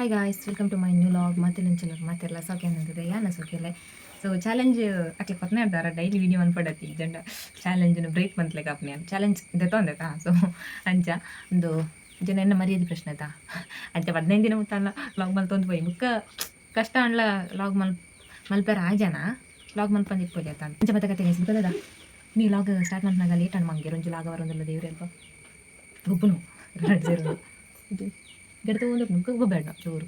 Hi guys, welcome to my new vlog. ಮತ್ತೆ ನಂಚಲ ಮಾತೆಲ್ಲ ಸೌಖ್ಯ ಅನ್ನೋದಿದೆ ಯಾನ ಸೌಖ್ಯಲೆ. ಸೊ ಚಾಲೆಂಜ್ ಅಟ್ಲೆ ಪತ್ನೆ ಇರ್ತಾರೆ ಡೈಲಿ ವೀಡಿಯೋ ಅನ್ಪಡತ್ತಿ ಜಂಡ ಚಾಲೆಂಜ್ನ ಬ್ರೇಕ್ ಮಂತ್ಲೆಗೆ ಅಪ್ನೆ ಚಾಲೆಂಜ್ ದೆತ್ತೊಂದೆತಾ. ಸೊ ಅಂಚ ಒಂದು ಜನ ಎನ್ನ ಮರ್ಯಾದೆ ಪ್ರಶ್ನೆ ಆಯ್ತಾ ಅಂಚ 15 ದಿನ ಮುಟ್ಟಲ್ಲ ಲಾಗ್ ಮಲ್ತೊಂದು ಪೋಯಿ ಮುಕ್ಕ ಕಷ್ಟ ಅಣ್ಣ ಲಾಗ್ ಮಲ್ಪೇರ ಆಯ್ಜನ ಲಾಗ್ ಮಲ್ಪಂದು ಇಪ್ಪೋಲಿ ಆಯ್ತಾ ಅಂಚ ಮತ್ತೆ ಕತೆ ಗೈಸ್ ನೀ ಲಾಗ್ ಸ್ಟಾರ್ಟ್ ಮಾಡ್ನಾಗ ಲೇಟ್ ಅಣ್ಣ ಮಂಗೆ ರಂಜು ಲಾಗ ಬರೋದಿಲ್ಲ ದೇವ್ರೆ ಅಲ್ಪ ಗುಬ್ಬನು ಎರಡು ಸೇರು ಇದು ಗೆಡ್ತ ಒಂದು ಮುಖ ಬೇಡ ಚೋರು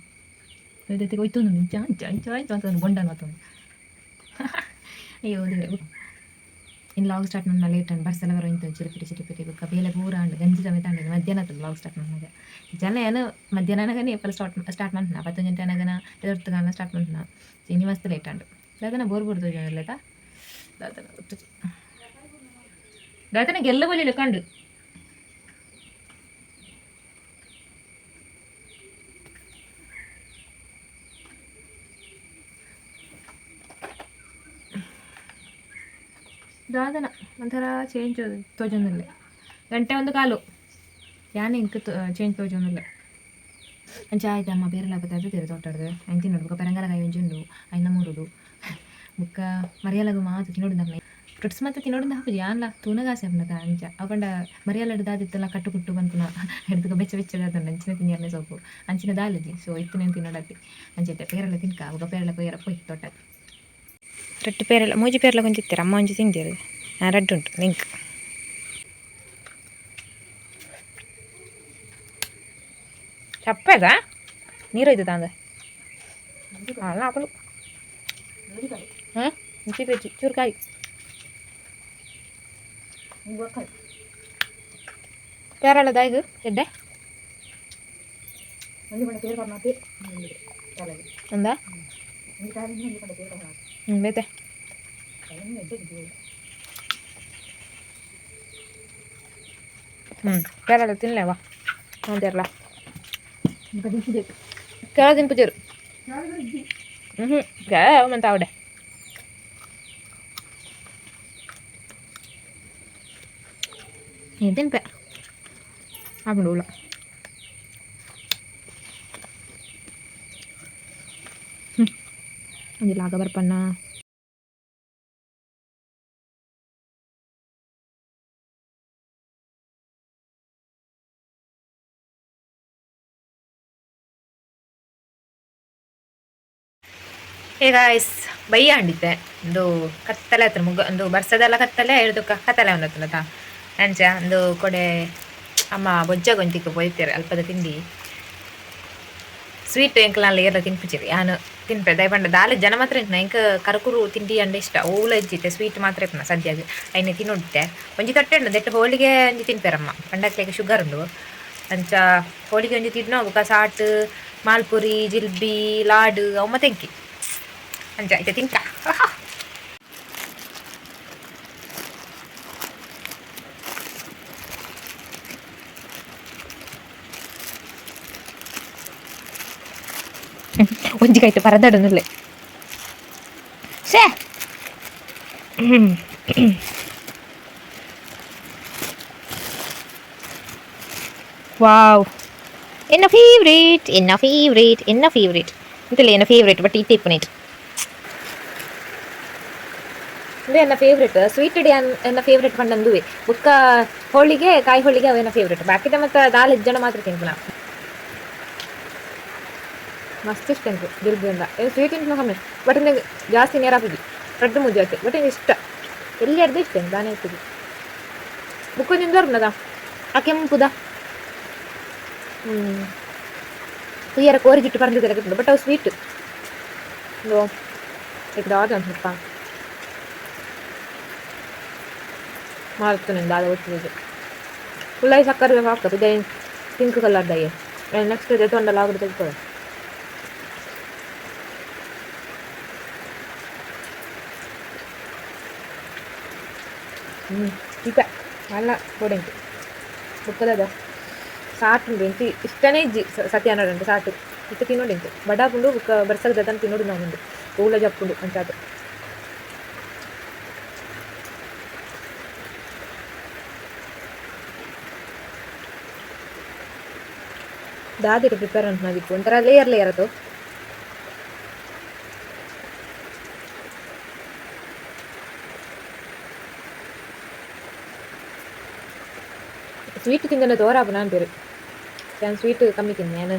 ಇದಕ್ಕೆ ಹೋಯ್ತು ಅಂತ ಬೊಂಡ ಮತ್ತೊಂದು ಅಯ್ಯೋ ದೇವ್ರೆ ಇನ್ನು ಲಾಗ್ ಸ್ಟಾರ್ಟ್ ನನ್ನ ಲೇಟ್ ಅಂಡ್ ಬರ್ಸೆಲ್ಲ ಬರೋ ಇಂಥ ಚಿರಿಪಿಟಿ ಬುಕ್ಕ ಬೇಲೆ ಪೂರ ಅಂಡ್ ಗಂಜಿ ಸಮೇತ ಅಂಡಿದ್ದು ಮಧ್ಯಾಹ್ನ ಆಯ್ತು ಲಾಗ್ ಸ್ಟಾರ್ಟ್ ಮಾಡಿದಾಗ ಜನ ಏನು ಮಧ್ಯಾಹ್ನನಾಗನೇ ಎಪ್ಪಲ್ ಸ್ಟಾರ್ಟ್ ಮಾಡ್ತಾನ 10 ಗಂಟೆ ಅನಾಗನ ಎದುರ್ತಾನ ಸ್ಟಾರ್ಟ್ ಮಾಡ್ತಾನ ಇನ್ನು ಮಸ್ತ್ ಲೇಟ್ ಅಂಡು ದಾದನ ಬೋರ್ ಬಿಡ್ತು ಲೇತಾ ದಾದನ ಗೆಲ್ಲ ಬಲಿಲ್ಲ ಕಂಡು ದಾದನ ಒಂಥರ ಚೇಂಜ್ ತೋಜೊಂದಿಲ್ಲ ಗಂಟೆ ಒಂದು ಕಾಲು ಯಾನೆ ಇಂಕ ಚೇಂಜ್ ತೋಜೊಂದಿಲ್ಲ ಅಂಚ ಆಯ್ತು ಅಮ್ಮ ಬೇರೆಲ್ಲ ಬತ್ತಾದ್ರೆ ತೆರೆ ತೋಟಾಡ್ದು ಆಯ್ತು ತಿನ್ನೋಡು ಬುಕ್ಕ ಪೆರಂಗಲ ಕಾಯಿ ಒಂಜುಂಡು ಐನ ಮೂರುಡು ಬುಕ್ಕ ಮರಿಯಲಾಗು ಮಾತು ತಿನ್ನೋಡು ನಮ್ಮ ಫ್ರುಟ್ಸ್ ಮತ್ತೆ ತಿನ್ನೋಡು ಹಾಕುದು ಯಾನ್ಲ ತೂನಗಾಸೆ ಅಪ್ಪನದ ಅಂಚ ಅವಂಡ ಮರಿಯಲ್ಲ ದಾದಿತ್ತಲ್ಲ ಕಟ್ಟು ಕುಟ್ಟು ಬಂತು ಹಿಡ್ದು ಬೆಚ್ಚದಾದಂಡು ಅಂಚಿನ ತಿನ್ನಿಯರ್ನೇ ಸೊಪ್ಪು ಅಂಚಿನ ದಾಲಜಿ ಸೊ ಇತ್ತು నేను ತಿನ್ನೋಡತ್ತಿ ಅಂಚೈತೆ ಪೇರೆಲ್ಲ ತಿನ್ಕ ಅವಾಗ ಪೇರೆಲ್ಲ ಕೊಯ್ಯರ ಪೋಯ್ ತೋಟಕ್ಕೆ ರಟ್ಟು ಪೇರೆಲ್ಲ ಮೂಜಿ ಪೇರೆಲ್ಲ ಕೊಂಚಿತ್ತೀರ ಅಮ್ಮ ಒಂಜಿ ತಿಂದಿರು ರಡ್ಡು ಉಂಟು ಲಿಂಕ್ ಚಪ್ಪದ ನೀರೊಯ್ದು ತಾಂದ ಅಲ್ಲ ಆಪಲು ಹಾಂ ಚಿಕ್ಕಿ ಚೂರುಕಾಯಿ ಪೇರೆಲ್ಲ ದಾಯ್ದು ಎಡ್ಡೆ ಅಂದ ಬೇತೆ ಪೇರೆಲ್ಲ ತಿನ್ನಲೇವಾ ಅಂತಿರಲ್ಲ ಕೇಳ ತಿನ್ಪುಜರು ಮಂತ ಅವಡೆ ತಿನ್ಪೆ ಆಗ್ಬಿಡುಲ್ಲ ಒಂದಿಲ್ಲ ಆಗ ಬರ್ಪಣ್ಣ ಈಗ ಬಯ್ಯ ಅಂಡಿದ್ದೆ ಒಂದು ಕತ್ತಲೆ ಹತ್ರ ಒಂದು ಬರ್ಸದೆಲ್ಲ ಕತ್ತಲೆ ಹಿಡ್ದು ಕತ್ತಲೆ ಒಂದತ್ತನತ ಅಂಚ ಒಂದು ಕೊಡೆ ಅಮ್ಮ ಬೊಜ್ಜ ಗೊಂತಿಗೆ ಬೊಯ್ತಾರೆ ಅಲ್ಪದ ತಿಂಡಿ ಸ್ವೀಟ್ ಎಂಕಲಲ್ಲ ಎಲ್ಲ ತಿನ್ಪಿಚಿರಿ ನಾನು ತಿನ್ಪೆ ದಯಪಂಡ ದಾಲೆ ಜನ ಮಾತ್ರ ಇಟ್ನ ಎಂಕ ಕರ್ಕುರು ತಿಂಡಿ ಅಂಡ ಇಷ್ಟ ಓಲ ಇಜ್ಜಿತ್ತೆ ಸ್ವೀಟ್ ಮಾತ್ರ ಇಪ್ಪನ ಸದ್ಯಗೆ ಐನೆ ತಿನ್ನೊಡ್ತೆ ಒಂಜಿ ತಟ್ಟೆ ಉಂಡು ದೆಟ್ಟು ಹೋಳಿಗೆ ಒಂಜಿ ತಿನ್ಪೇರಮ್ಮ ಪಂಡಕ್ಲೆಗೆ ಶುಗರ್ ಉಂಡು ಅಂಚ ಹೋಳಿಗೆ ಒಂಜಿ ತಿನ್ನೋ ಬುಕ್ಕ ಸಾಟ್ ಮಾಲ್ಪುರಿ ಜಿಲ್ಬಿ ಲಾಡು ಅಮ್ಮ ತೆಂಕಿ ಅಂಚ ಆಯ್ತು ತಿನ್ಕ ಒಂಜಿಗಾಯ್ತು ಪರದಾಡನುಲ್ಲೆ ಶೇ ವಾವ್ ಎನ್ನ ಫೇವ್ರೇಟ್ ಅಂತಲ್ಲ ಎನ್ನ ಫೇವ್ರೇಟ್ ಬಟ್ ಈ ಟೈಪ್ ನೈಟ್ ಇದು ಎನ್ನ ಫೇವ್ರೇಟ್ ಸ್ವೀಟ್ ಡಿ ಎನ್ನ ಫೇವ್ರೇಟ್ ಪಂಡಂದುವೆ ಬುಕ್ಕ ಹೋಳಿಗೆ ಕಾಯಿ ಹೋಳಿಗೆ ಅವೇನ ಫೇವ್ರೇಟ್ ಬಾಕಿದ ಮತ್ತು ದಾಲ್ ಜನ ಮಾತ್ರ ತಿನ್ಪು ನಾ ಮಸ್ತ್ ಇಷ್ಟ ಉಂಟು ಜಿಲ್ಬಿಯಿಂದ ಏನು ಸ್ವೀಟ್ ಇಂಟು ಕಮ್ಮಿ ಬಟ್ ನನಗೆ ಜಾಸ್ತಿ ನೇರ ಹಾಕಿದ್ವಿ ರಡ್ಡು ಮುಜ್ಜೆ ಆಯ್ತು ಬಟ್ ಏನು ಇಷ್ಟ ಎಲ್ಲಿ ಅರ್ಧ ಇಷ್ಟ ದಾನೆ ಹಾಕಿದ್ವಿ ಬುಕ್ಕು ತಿಂದೋರ್ನದ ಆ ಕೆಂಪುದ ತುಯ್ಯರ ಕೋರಿಜಿಟ್ಟು ಪರ್ಲಿದ್ದೆಲ್ಲ ಬಟ್ ಅವು ಸ್ವೀಟ್ ಒಂದು ಇದಾದ ಒಂದು ಸ್ವಲ್ಪ ಮಾರುತ್ತು ದಾದ ಒಟ್ಟಿಗೆ ಫುಲ್ಲಾಗಿ ಸಕ್ಕರೆ ಹಾಕ್ತದೆ ಇದೇ ಪಿಂಕ್ ಕಲರ್ದಾಗೆ ನೆಕ್ಸ್ಟ್ ಇದೆ ತೊಂಡಲ್ಲ ಆಗೋದು ತೆಗೆದುಕೊಳ್ಳಿ ಈಗ ಅಲ್ಲ ಕೊಡೆಂಟು ಬುಕ್ಕದ ಸಾಟುಂಡು ಎಂಟಿ ಇಷ್ಟನೇ ಇಜ್ಜಿ ಸತಿ ಅನ್ನೋಡುಂಟು ಸಾಟು ಇಟ್ಟು ತಿನ್ನೋಡುಂಟು ಬಡಾಪುಂಡು ಬುಕ್ಕ ಬರ್ಸದ ತಂದು ತಿನ್ನೋಡು ನಾನುಂಡು ಊಳ ಜಪ್ಪುಂಡು ಅಂಚಾದು ದಾದಿಗೆ ಪ್ರಿಪೇರ್ ಅಂತ ಮಾಡಿತ್ತು ಒಂಥರ ಲೇಯರ್ ಅದು. ಸ್ವೀಟ್ ತಿಂದರೆ ತೋರಾಪು ನಾನು ಬೇರೆ ನಾನು ಸ್ವೀಟ್ ಕಮ್ಮಿ ತಿಂದೆ ನಾನು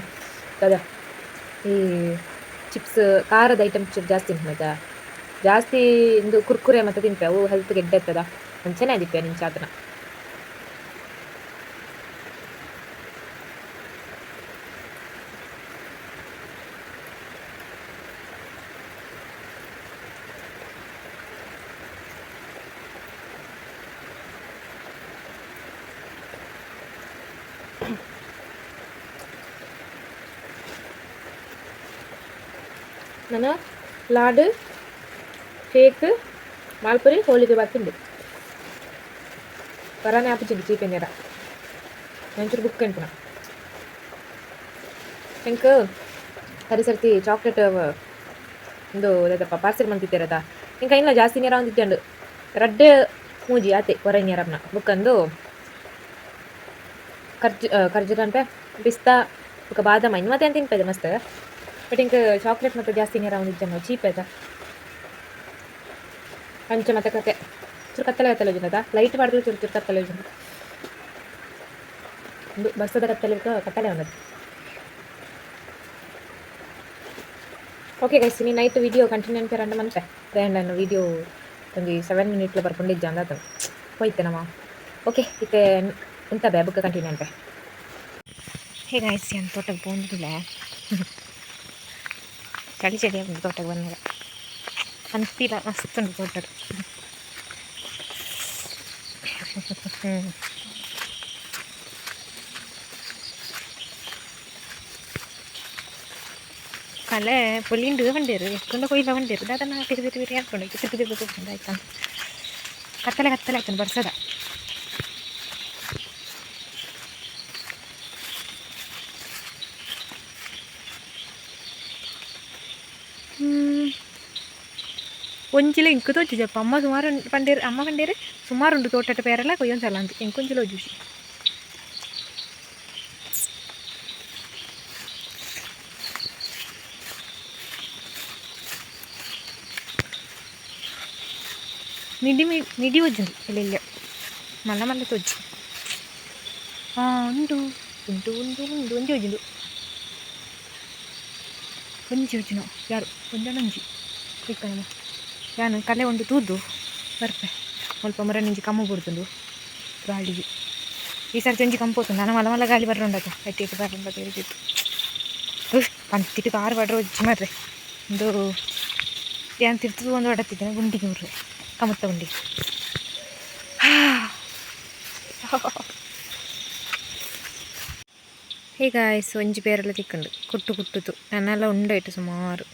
ಕದ ಈ ಚಿಪ್ಸ್ ಖಾರದ ಐಟಮ್ಸ್ ಜಾಸ್ತಿ ತಿಂತ ಆಯ್ತಾ ಜಾಸ್ತಿ ಇಂದು ಕುರ್ಕುರೆ ಮತ್ತು ತಿಂತೆ ಅವು ಹೆಲ್ತ್ಗೆ ಎಡ್ಡೆ ಇರ್ತದ ಮುಂಚೆನೇ ಆದಿಪ್ಪೆ ನಿಂಚೆ ಆತನ ನಾನು ಲಾಡು ಕೇಕ್ ಮಾಲ್ಪುರಿ ಹೋಳಿಗೆ ಬಾಕಿಂದು ಪರಾನೆ ಆಪಿಚ್ಚಿಂದು ಚೀಪೆಂದೇರ ನಂಚೂರು ಬುಕ್ ಅಂಟುನ ಹೆಂಗೆ ಸರಿ ಚಾಕ್ಲೇಟ್ ಒಂದು ಅದಪ್ಪ ಪಾರ್ಸೆಲ್ ಮಂತಿದ್ದೀರದ ಹಿಂಗೆ ಕೈನ ಜಾಸ್ತಿ ನೇರ ಒಂದಿದ್ದಂಡು ರಡ್ಡೆ ಮೂಜಿ ಆತೆ ಹೊರ ನೇರಮ್ನ ಬುಕ್ಕಂದು ಖರ್ಜೂರ ಅನ್ಪೆ ಪಿಸ್ತಾ ಬುಕ್ಕ ಬಾದಾಮ ಇನ್ನು ಮತ್ತೆ ಅಂತ ತಿನ್ಪದೆ ಮಸ್ತ್ ಬಟ್ ಹಿಂಗೆ ಚಾಕ್ಲೇಟ್ ಮತ್ತು ಜಾಸ್ತಿ ನೇರ ಒಂದಿದ್ದಂಡು ಚೀಪ್ ಆಯ್ತಾ ಅಂಚೆ ಮತ್ತೆ ಕತೆ ಚೂರು ಕತ್ತಲೆ ಹೋಗಿನದ ಲೈಟ್ ಮಾಡಿದ್ರೆ ಚೂರು ಕತ್ತಲೆ ಹೋಗಿನ ಒಂದು ಬಸ್ಸದ ಕತ್ತಲೆ ఉన్నది. ఓకే గైస్ నేను నైట్ వీడియో కంటిన్యూ అనిపారంటే మనపే నేను వీడియో ಒಂದು 7 ಮಿನಿಟ್లో ಬರ್ಕೊಂಡಿದ್ದೆ ಅಂದ ಹೋಯ್ತೇನಮ್ಮ. ಓಕೆ ಇತ್ತೆ ಎಂತ ಬುಕ್ಕ ಕಂಟಿನ್ಯೂ ಅನ್ಪೆ ಹೇ ಗೈಸ್ ಏನು ತೋಟಕ್ಕೆ ಬಂದಿಲ್ಲ ಚಳಿ ಒಂದು ತೋಟಕ್ಕೆ ಬಂದಾಗ ಅಂತಿಲ್ಲ ಮಸ್ತ್ ಉಂಟು ತೋಟ ಕಲೆ ಪೊಲಿಂಡು ಬಂದಿರು ಎತ್ಕೊಂಡು ಕೊಯ್ಲ ಬಂದಿರು ಅದನ್ನು ತಿರುಗಿ ಹಾಕೊಂಡು ತಿರುಗಿ ಆಯ್ತು ಕತ್ತಲೆ ಆಯ್ತು ಬರ್ಸದ ಒಂಚಿಲ ಇಂಕು ತೋಚಿಜಪ್ಪ ಅಮ್ಮ ಸುಮಾರು ಪಂಡೇರು ಅಮ್ಮ ಕಂಡೇರು ಸುಮಾರು ಉಂಟು ತೋಟದ ಪೇರೆಲ್ಲ ಕೊಯ್ಯೊಂದ್ಸಲ ಅಂತ ಇಂಕೊಂಚಿಲ ಜೂಸಿ ನಿಡಿ ಒಜ್ಜುಂಡು ಇಲ್ಲ ಮಲ್ಲ ತೋಜಿ ಉಂಟು ಉಂಟು ಉಂಟು ಉಂಟು ಒಂಜಿ ಒಜ್ಜುಂಡು ಒಜ್ಜಿನೋ ಯಾರು ಒಂಜಿ ಇಕ್ಕಣಮ್ಮ ಯಾನು ಕಲೆ ಒಂದು ತೂದು ಬರ್ಪೆ ಸ್ವಲ್ಪ ಮರ ನಿಂಜಿ ಕಮ್ಮು ಬಿಡ್ತುಂಡು ಗಾಳಿಗೆ ಈ ಸರ್ತಿ ಒಂಜಿ ಕಂಪೋತುಂಡು ನಾನು ಮಲ ಗಾಳಿ ಬರ್ರಂಡತ ಎಟ್ಟಿಟ್ಟು ಬರ್ರಂಡತ ಇರಿತಿತ್ತು ಪಂತಿಟ್ಟು ಕಾರು ಬಡ್ರೆ ಒಜ್ಜಿ ಮರ್ರೆ ಒಂದು ಏನು ತಿರ್ತದು ಒಂದು ಹೊಡತ್ತಿದ್ದೇನೆ ಗುಂಡಿಗೆ ಮುರ್ರೆ ಕಮುತ್ತ ಗುಂಡಿ ಈಗ ಒಂಜಿ ಪೇರೆಲ್ಲ ತಿಕ್ಕಂಡು ಕುಟ್ಟುತು ನನ್ನೆಲ್ಲ ಉಂಡಾಯ್ತು ಸುಮಾರು